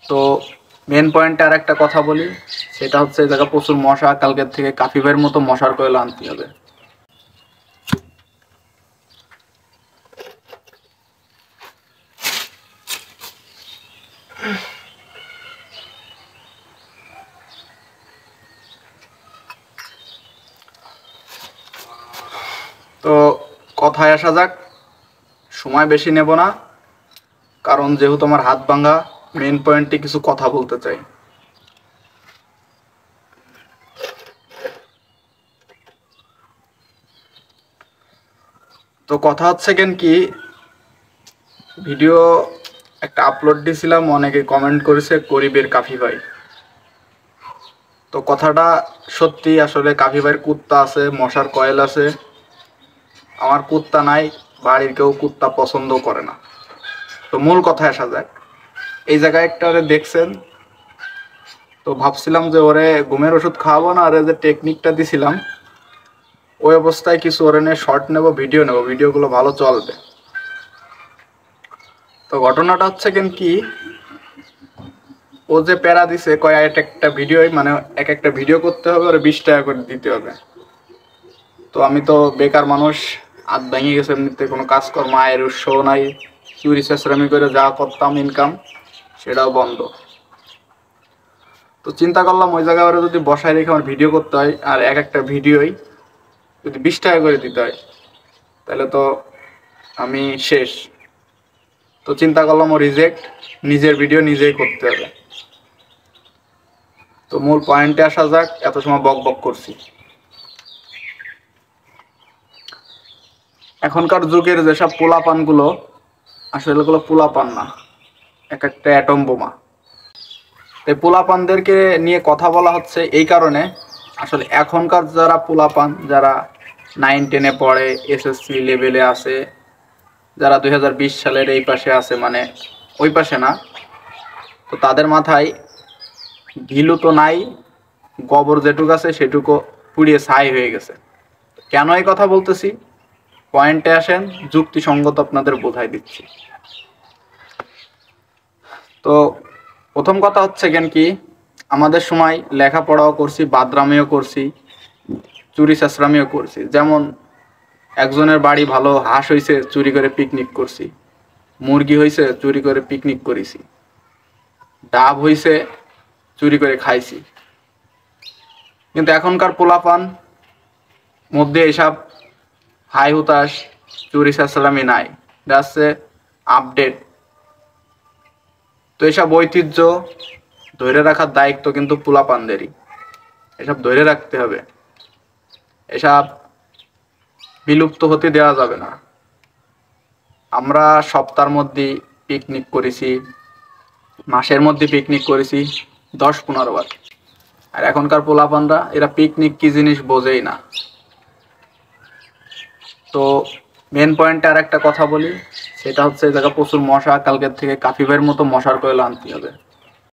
তো মেন পয়েন্টে আর একটা কথা বলি, সেটা হচ্ছে এই জায়গায় প্রচুর মশা, কালকের থেকে কাফি ভাইয়ের মতো মশার কয়েল আনতে হবে। তো কথায় আসা যাক, সময় বেশি নেব না, কারণ যেহেতু আমার হাত ভাঙা, মেন পয়েন্টে কিছু কথা বলতে চাই। তো কথা হচ্ছে কেন কি, ভিডিও একটা আপলোড দিয়েছিলাম, অনেকে কমেন্ট করেছে গরিবের কাফি ভাই। তো কথাটা সত্যি, আসলে কাফি ভাইয়ের কুত্তা আছে, মশার কয়েল আছে, আমার কুত্তা নাই, বাড়ির কেউ কুত্তা পছন্দ করে না। তো মূল কথায় আসা যাক, এই জায়গায় একটা ওরে দেখছেন, তো ভাবছিলাম যে ওরে ঘুমের ওষুধ খাওয়াবো না, আর যে টেকনিকটা দিছিলাম ওই অবস্থায় কিছু ওরে নিয়ে শর্ট নেব, ভিডিও নেব, ভিডিওগুলো ভালো চলবে। তো ঘটনাটা হচ্ছে কেন কি, ও যে প্যারা দিছে কয় একটা ভিডিও, মানে এক একটা ভিডিও করতে হবে, ওরে 20 টাকা করে দিতে হবে। তো আমি তো বেকার মানুষ, হাত ভেঙে গেছে, এমনিতে কোনো কাজকর্ম আয়ের উৎসও নাই, চুরি চেঁচড়ামি করে যা করতাম ইনকাম সেটাও বন্ধ। তো চিন্তা করলাম ওই জায়গায় ওরা যদি বসায় রেখে আমার ভিডিও করতে হয়, আর এক একটা ভিডিওই যদি 20 টাকা করে দিতে হয়, তাহলে তো আমি শেষ। তো চিন্তা করলাম ও রিজেক্ট, নিজের ভিডিও নিজেই করতে হবে। তো মূল পয়েন্টে আসা যাক, এত সময় বক বক করছি। এখনকার যুগের যেসব পোলাপানগুলো, আসলে এগুলো পোলাপান না, এক একটা অ্যাটম বোমা। এই পোলাপানদেরকে নিয়ে কথা বলা হচ্ছে এই কারণে, আসলে এখনকার যারা পোলাপান, যারা 9-10-এ পড়ে, এসএসসি লেভেলে আছে, যারা 2020 সালের এই পাশে আছে, মানে ওই পাশে না, তো তাদের মাথায় ঘিলু তো নাই, গোবর যেটুকু আছে সেটুকু পুড়িয়ে ছাই হয়ে গেছে। কেন এই কথা বলতেছি, পয়েন্টে আসেন, যুক্তিসঙ্গত আপনাদের বোঝাই দিচ্ছি। তো প্রথম কথা হচ্ছে কেন কি, আমাদের সময় লেখাপড়াও করছি, বাদরামিও করছি, চুরি চেঁচড়ামিও করছি। যেমন একজনের বাড়ি ভালো হাঁস হইছে, চুরি করে পিকনিক করছি, মুরগি হইছে, চুরি করে পিকনিক করেছি, ডাব হইছে, চুরি করে খাইছি। কিন্তু এখনকার পোলাপান মধ্যে এসব হাই হুতাশ, চুরি চেঁচড়ামি নাই, যাচ্ছে আপডেট। তো এসব ঐতিহ্য ধরে রাখার দায়িত্ব কিন্তু পোলাপানদেরই, এসব ধরে রাখতে হবে, এসব বিলুপ্ত হতে দেওয়া যাবে না। আমরা সপ্তাহের মধ্যে পিকনিক করেছি, মাসের মধ্যে পিকনিক করেছি 10-15 বার। আর এখনকার পোলাপানরা এরা পিকনিক কি জিনিস বোঝেই না। তো মেন পয়েন্টে আর একটা কথা বলি, সেটা হচ্ছে এই জায়গা প্রচুর মশা, কালকের থেকে কাফি ভাইয়ের মতো মশার কয়েল আনতে হবে।